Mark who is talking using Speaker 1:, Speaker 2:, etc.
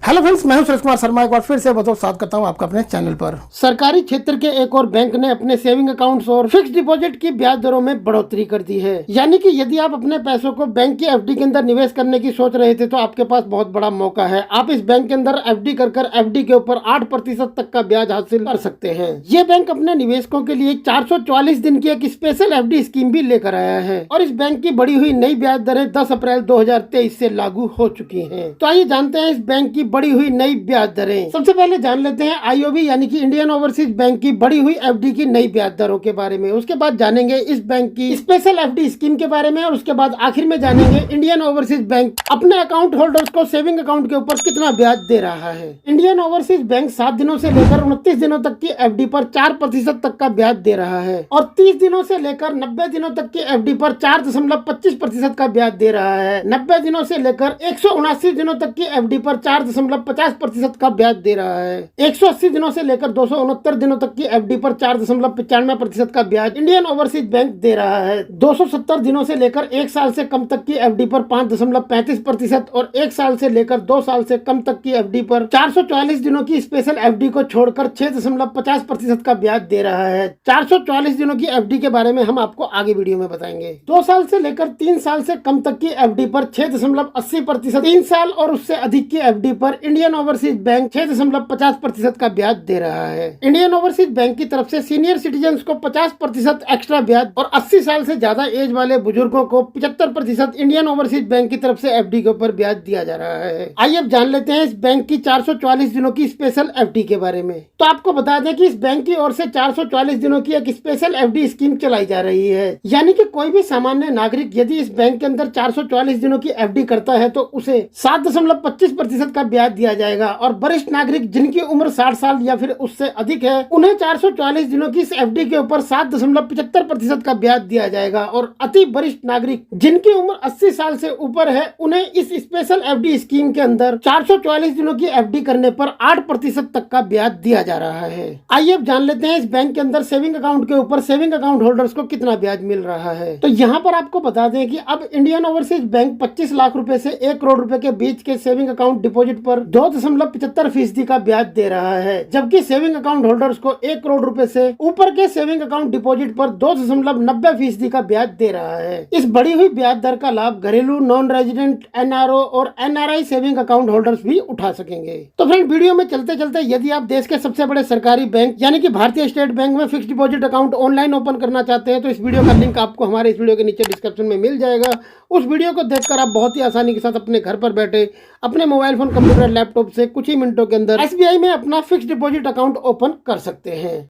Speaker 1: Hello friends, मैं हूं सुरेश कुमार शर्मा। एक बार फिर से बहुत स्वागत करता हूं आपका अपने चैनल पर। सरकारी क्षेत्र के एक और बैंक ने अपने सेविंग अकाउंट्स और फिक्स डिपॉजिट की ब्याज दरों में बढ़ोतरी कर दी है। यानी कि यदि आप अपने पैसों को बैंक की एफडी के अंदर निवेश करने की सोच रहे थे तो आपके पास बहुत बड़ा मौका है। आप इस बैंक के अंदर एफडी कर एफडी के ऊपर 8% तक का ब्याज हासिल कर सकते हैं। ये बैंक अपने निवेशकों के लिए 444 दिन की एक स्पेशल एफडी स्कीम भी लेकर आया है और इस बैंक की बढ़ी हुई नई ब्याज दरें 10 अप्रैल 2023 से लागू हो चुकी है। तो आइए जानते हैं इस बैंक की बढ़ी हुई नई ब्याज दरें। सबसे पहले जान लेते हैं आईओबी यानी कि इंडियन ओवरसीज बैंक की बढ़ी हुई एफडी की नई ब्याज दरों के बारे में। उसके बाद जानेंगे इस बैंक की स्पेशल एफडी स्कीम के बारे में और उसके बाद आखिर में जानेंगे इंडियन ओवरसीज बैंक अपने अकाउंट होल्डर्स को सेविंग अकाउंट के ऊपर कितना ब्याज दे रहा है। इंडियन ओवरसीज बैंक 7 दिनों से लेकर 29 दिनों तक की एफडी पर 4% तक का ब्याज दे रहा है और 30 दिनों से लेकर 90 दिनों तक की एफडी पर 4.25% का ब्याज दे रहा है। 90 दिनों से लेकर 179 दिनों तक की एफडी पर 4.50% का ब्याज दे रहा है। 180 दिनों से लेकर 269 दिनों तक की एफडी पर 4.95% का ब्याज इंडियन ओवरसीज बैंक दे रहा है। 270 दिनों से लेकर 1 साल से कम तक की एफडी पर 5.35% और 1 साल से लेकर 2 साल से कम तक की एफडी पर 444 दिनों की स्पेशल एफडी को छोड़कर 6.50% का ब्याज दे रहा है। 444 दिनों की एफडी के बारे में हम आपको आगे वीडियो में बताएंगे। 2 साल से लेकर 3 साल से कम तक की एफडी पर 6.80%, 3 साल और उससे अधिक की एफडी पर इंडियन ओवरसीज बैंक 6.50% का ब्याज दे रहा है। इंडियन ओवरसीज बैंक की तरफ से सीनियर सिटीजन्स को 50% एक्स्ट्रा ब्याज और 80 साल से ज्यादा एज वाले बुजुर्गों को 75% इंडियन ओवरसीज बैंक की तरफ से एफडी के ऊपर ब्याज दिया जा रहा है। आइए अब जान लेते हैं इस बैंक की 444 दिनों की स्पेशल एफडी के बारे में। तो आपको बता दें कि इस बैंक की ओर से 444 दिनों की एक स्पेशल एफडी स्कीम चलाई जा रही है। यानी कि कोई भी सामान्य नागरिक यदि इस बैंक के अंदर 444 दिनों की एफडी करता है तो उसे 7.25% का ब्याज दिया जाएगा और वरिष्ठ नागरिक जिनकी उम्र 60 साल या फिर उससे अधिक है उन्हें 444 दिनों की इस एफडी के ऊपर 7.75% का ब्याज दिया जाएगा और अति वरिष्ठ नागरिक जिनकी उम्र 80 साल से ऊपर है उन्हें इस स्पेशल एफडी स्कीम के अंदर 444 दिनों की एफडी करने पर 8% तक का ब्याज दिया जा रहा है। आइए अब जान लेते हैं इस बैंक के अंदर सेविंग अकाउंट के ऊपर सेविंग अकाउंट होल्डर्स को कितना ब्याज मिल रहा है। तो यहाँ पर आपको बता दें कि अब इंडियन ओवरसीज बैंक 25 लाख रुपए से 1 करोड़ रुपए के बीच के सेविंग अकाउंट डिपॉजिट पर 2.75% का ब्याज दे रहा है, जबकि सेविंग अकाउंट होल्डर्स को 1 करोड़ रुपए से ऊपर के सेविंग अकाउंट डिपॉजिट पर 2.90% का ब्याज दे रहा है। इस बढ़ी हुई ब्याज दर का लाभ घरेलू, नॉन रेजिडेंट, एनआरओ और एनआरआई सेविंग अकाउंट होल्डर्स भी उठा सकेंगे। तो फ्रेंड, वीडियो में चलते चलते यदि आप देश के सबसे बड़े सरकारी बैंक यानी कि भारतीय स्टेट बैंक में fix deposit account online open करना चाहते हैं तो इस वीडियो का लिंक आपको हमारे इस वीडियो के नीचे डिस्क्रिप्शन में मिल जाएगा। उस वीडियो को देखकर आप बहुत ही आसानी के साथ अपने घर पर बैठे अपने मोबाइल फोन, कंप्यूटर, लैपटॉप से कुछ ही मिनटों के अंदर एसबीआई में अपना फिक्स डिपॉजिट अकाउंट ओपन कर सकते हैं।